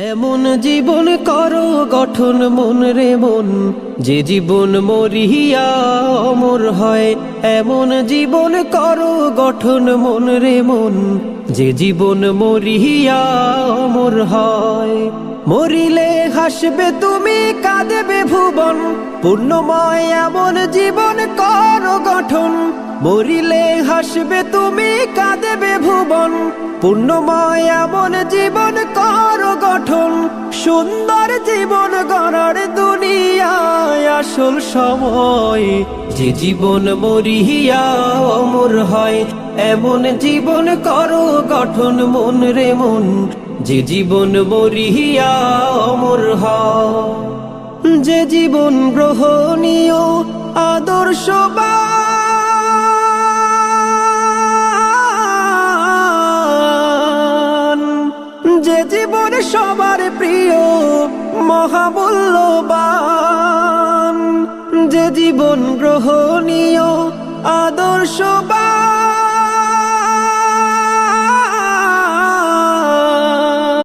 এমন জীবন করো গঠন মন রে মন, যে জীবন মরিয়া অমর হয়। এমন জীবন করো গঠন মন রে মন, যে জীবন মরিয়া অমর হয়। মরিলে হাসবে তুমি, কাঁদবে ভুবন, পূর্ণময় এমন জীবন করো গঠন। মরিলে হাসবে তুমি, কাঁদবে ভুবন, পূর্ণময় এমন জীবন করো গঠন। সুন্দর জীবন গড়ার দুনিয়ায় আসল সময়, যে জীবন মরিয়া অমর হয়। এমন জীবন করো গঠন মন রে মন, যে জীবন মরিয়া অমর হয়। যে জীবন গ্রহণীয় আদর্শবান, যে জীবন সবার প্রিয় মহামূল্যবান, যে জীবন গ্রহণীয় আদর্শবান,